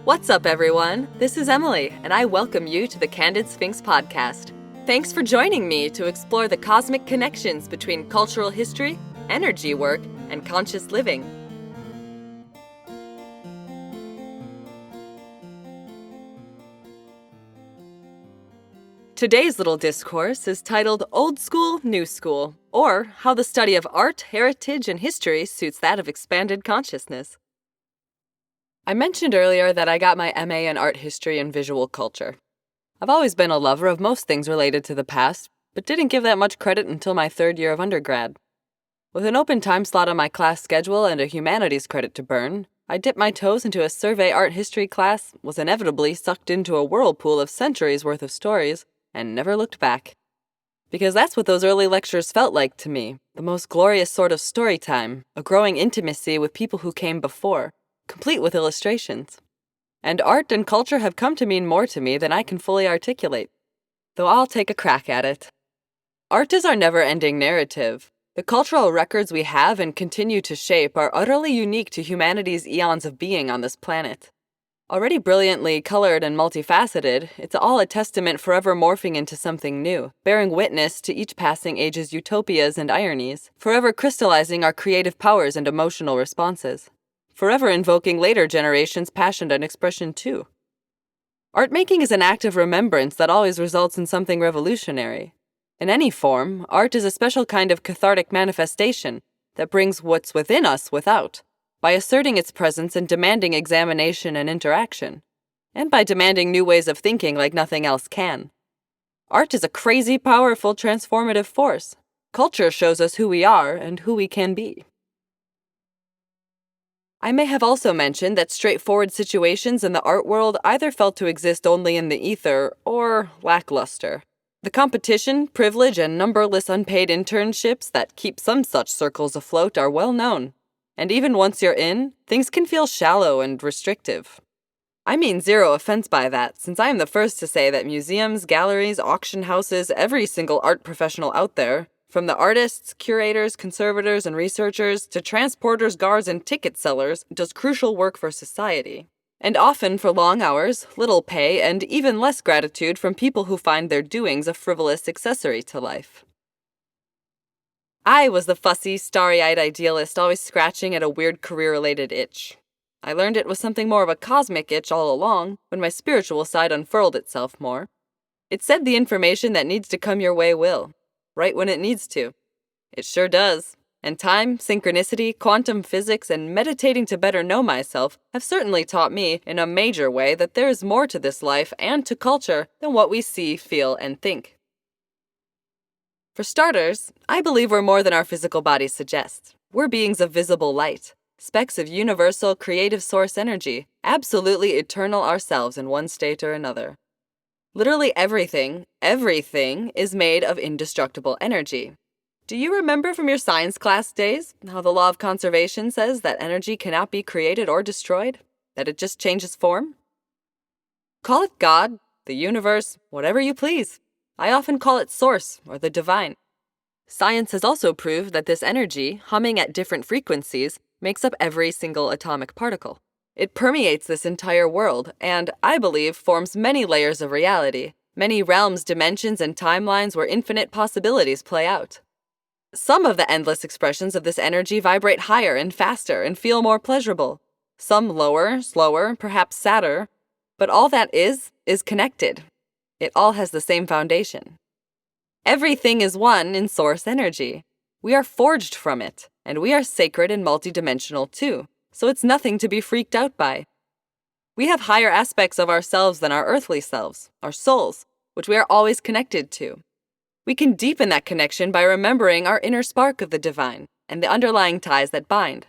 What's up, everyone? This is Emily, and I welcome you to the Candid Sphinx podcast. Thanks for joining me to explore the cosmic connections between cultural history, energy work, and conscious living. Today's little discourse is titled Old School, New School, or How the Study of Art, Heritage, and History Suits That of Expanded Consciousness. I mentioned earlier that I got my MA in Art History and Visual Culture. I've always been a lover of most things related to the past, but didn't give that much credit until my third year of undergrad. With an open time slot on my class schedule and a humanities credit to burn, I dipped my toes into a survey art history class, was inevitably sucked into a whirlpool of centuries worth of stories, and never looked back. Because that's what those early lectures felt like to me, the most glorious sort of story time, a growing intimacy with people who came before, complete with illustrations. And art and culture have come to mean more to me than I can fully articulate, though I'll take a crack at it. Art is our never-ending narrative. The cultural records we have and continue to shape are utterly unique to humanity's eons of being on this planet. Already brilliantly colored and multifaceted, it's all a testament forever morphing into something new, bearing witness to each passing age's utopias and ironies, forever crystallizing our creative powers and emotional responses, forever invoking later generations' passion and expression too. Art making is an act of remembrance that always results in something revolutionary. In any form, art is a special kind of cathartic manifestation that brings what's within us without, by asserting its presence and demanding examination and interaction, and by demanding new ways of thinking like nothing else can. Art is a crazy, powerful, transformative force. Culture shows us who we are and who we can be. I may have also mentioned that straightforward situations in the art world either felt to exist only in the ether or lackluster. The competition, privilege, and numberless unpaid internships that keep some such circles afloat are well known. And even once you're in, things can feel shallow and restrictive. I mean zero offense by that, since I am the first to say that museums, galleries, auction houses, every single art professional out there, from the artists, curators, conservators, and researchers, to transporters, guards, and ticket sellers, does crucial work for society. And often for long hours, little pay, and even less gratitude from people who find their doings a frivolous accessory to life. I was the fussy, starry-eyed idealist always scratching at a weird career-related itch. I learned it was something more of a cosmic itch all along, when my spiritual side unfurled itself more. It said the information that needs to come your way will, right when it needs to. It sure does. And time, synchronicity, quantum physics, and meditating to better know myself have certainly taught me, in a major way, that there is more to this life and to culture than what we see, feel, and think. For starters, I believe we're more than our physical bodies suggest. We're beings of visible light, specks of universal creative source energy, absolutely eternal ourselves in one state or another. Literally everything is made of indestructible energy. Do you remember from your science class days how the law of conservation says that energy cannot be created or destroyed? That it just changes form? Call it God, the universe, whatever you please. I often call it source, or the divine. Science has also proved that this energy, humming at different frequencies, makes up every single atomic particle. It permeates this entire world, and, I believe, forms many layers of reality, many realms, dimensions, and timelines where infinite possibilities play out. Some of the endless expressions of this energy vibrate higher and faster and feel more pleasurable. Some lower, slower, perhaps sadder. But all that is connected. It all has the same foundation. Everything is one in source energy. We are forged from it, and we are sacred and multidimensional too, so it's nothing to be freaked out by. We have higher aspects of ourselves than our earthly selves, our souls, which we are always connected to. We can deepen that connection by remembering our inner spark of the divine and the underlying ties that bind.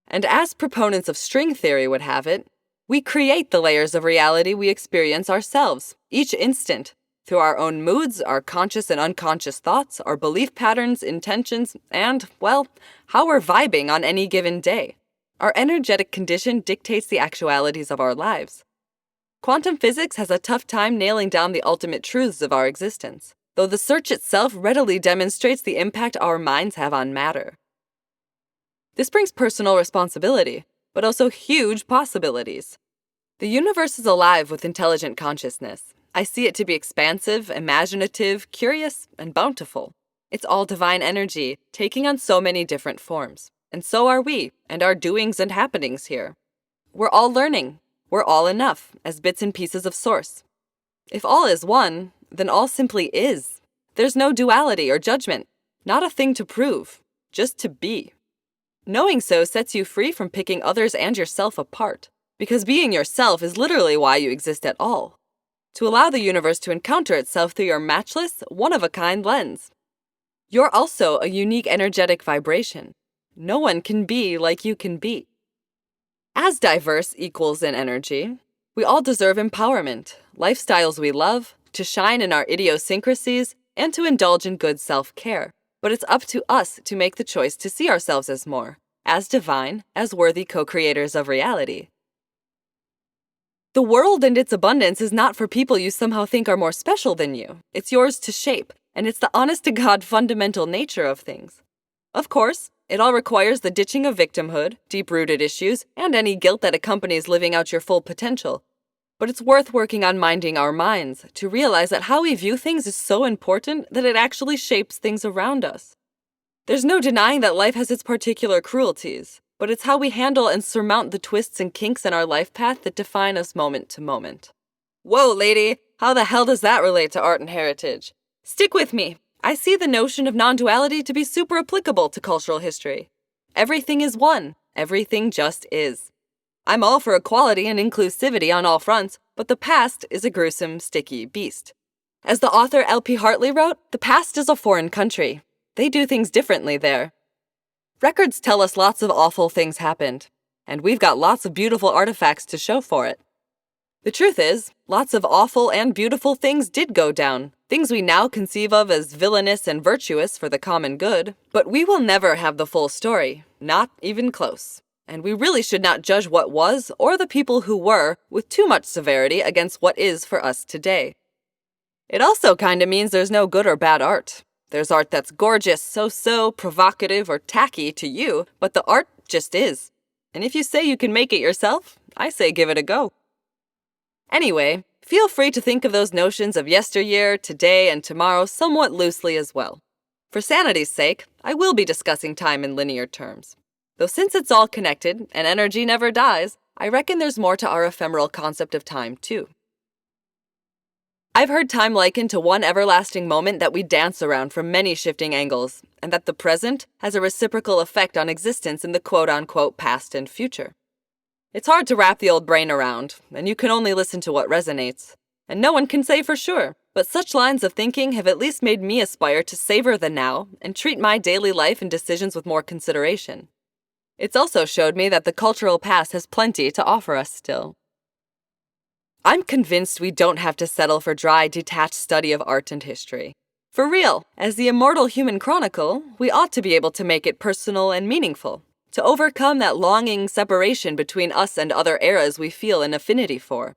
And as proponents of string theory would have it, we create the layers of reality we experience ourselves, each instant, through our own moods, our conscious and unconscious thoughts, our belief patterns, intentions, and, well, how we're vibing on any given day. Our energetic condition dictates the actualities of our lives. Quantum physics has a tough time nailing down the ultimate truths of our existence, though the search itself readily demonstrates the impact our minds have on matter. This brings personal responsibility. but also huge possibilities. The universe is alive with intelligent consciousness. I see it to be expansive, imaginative, curious, and bountiful. It's all divine energy, taking on so many different forms. And so are we, and our doings and happenings here. We're all learning. We're all enough, as bits and pieces of source. If all is one, then all simply is. There's no duality or judgment, not a thing to prove, just to be. Knowing so sets you free from picking others and yourself apart, because being yourself is literally why you exist at all. To allow the universe to encounter itself through your matchless, one-of-a-kind lens. You're also a unique energetic vibration. No one can be like you can be. As diverse equals in energy, we all deserve empowerment, lifestyles we love, to shine in our idiosyncrasies, and to indulge in good self-care. But it's up to us to make the choice to see ourselves as more, as divine, as worthy co-creators of reality. The world and its abundance is not for people you somehow think are more special than you. It's yours to shape, and it's the honest-to-God fundamental nature of things. Of course, it all requires the ditching of victimhood, deep-rooted issues, and any guilt that accompanies living out your full potential. But it's worth working on minding our minds to realize that how we view things is so important that it actually shapes things around us. There's no denying that life has its particular cruelties, but it's how we handle and surmount the twists and kinks in our life path that define us moment to moment. Whoa, lady, how the hell does that relate to art and heritage? Stick with me. I see the notion of non-duality to be super applicable to cultural history. Everything is one. Everything just is. I'm all for equality and inclusivity on all fronts, but the past is a gruesome, sticky beast. As the author L.P. Hartley wrote, the past is a foreign country. They do things differently there. Records tell us lots of awful things happened, and we've got lots of beautiful artifacts to show for it. The truth is, lots of awful and beautiful things did go down, things we now conceive of as villainous and virtuous for the common good, but we will never have the full story, not even close. And we really should not judge what was or the people who were with too much severity against what is for us today. It also kinda means there's no good or bad art. There's art that's gorgeous, so-so, provocative, or tacky to you, but the art just is. And if you say you can make it yourself, I say give it a go. Anyway, feel free to think of those notions of yesteryear, today, and tomorrow somewhat loosely as well. For sanity's sake, I will be discussing time in linear terms. Though since it's all connected, and energy never dies, I reckon there's more to our ephemeral concept of time, too. I've heard time likened to one everlasting moment that we dance around from many shifting angles, and that the present has a reciprocal effect on existence in the quote-unquote past and future. It's hard to wrap the old brain around, and you can only listen to what resonates. And no one can say for sure, but such lines of thinking have at least made me aspire to savor the now and treat my daily life and decisions with more consideration. It's also showed me that the cultural past has plenty to offer us still. I'm convinced we don't have to settle for dry, detached study of art and history. For real, as the immortal human chronicle, we ought to be able to make it personal and meaningful, to overcome that longing separation between us and other eras we feel an affinity for.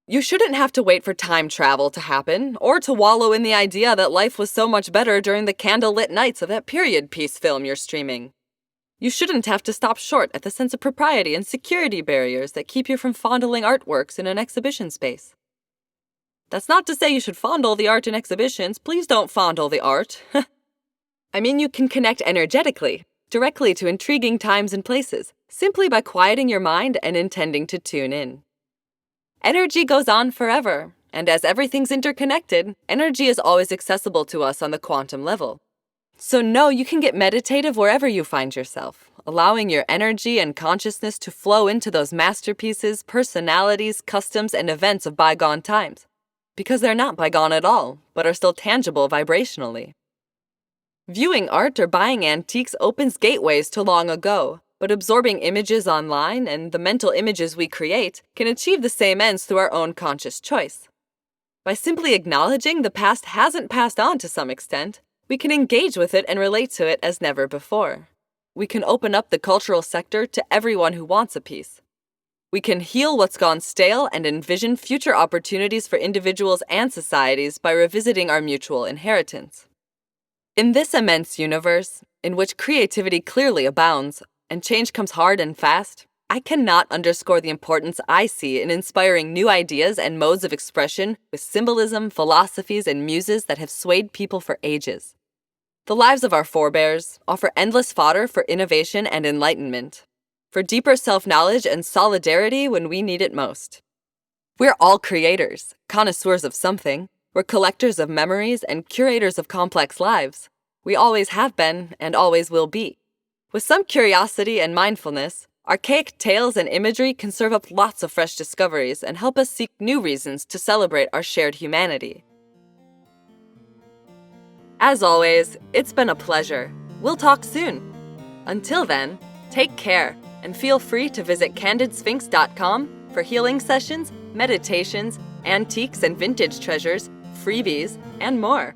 You shouldn't have to wait for time travel to happen, or to wallow in the idea that life was so much better during the candlelit nights of that period piece film you're streaming. You shouldn't have to stop short at the sense of propriety and security barriers that keep you from fondling artworks in an exhibition space. That's not to say you should fondle the art in exhibitions. Please don't fondle the art. I mean, you can connect energetically, directly to intriguing times and places, simply by quieting your mind and intending to tune in. Energy goes on forever, and as everything's interconnected, energy is always accessible to us on the quantum level. So know you can get meditative wherever you find yourself, allowing your energy and consciousness to flow into those masterpieces, personalities, customs, and events of bygone times. Because they're not bygone at all, but are still tangible vibrationally. Viewing art or buying antiques opens gateways to long ago, but absorbing images online and the mental images we create can achieve the same ends through our own conscious choice. By simply acknowledging the past hasn't passed on to some extent, we can engage with it and relate to it as never before. We can open up the cultural sector to everyone who wants a piece. We can heal what's gone stale and envision future opportunities for individuals and societies by revisiting our mutual inheritance. In this immense universe, in which creativity clearly abounds, and change comes hard and fast, I cannot underscore the importance I see in inspiring new ideas and modes of expression with symbolism, philosophies, and muses that have swayed people for ages. The lives of our forebears offer endless fodder for innovation and enlightenment, for deeper self-knowledge and solidarity when we need it most. We're all creators, connoisseurs of something. We're collectors of memories and curators of complex lives. We always have been and always will be. With some curiosity and mindfulness, archaic tales and imagery can serve up lots of fresh discoveries and help us seek new reasons to celebrate our shared humanity. As always, it's been a pleasure. We'll talk soon. Until then, take care and feel free to visit candidsphinx.com for healing sessions, meditations, antiques and vintage treasures, freebies, and more.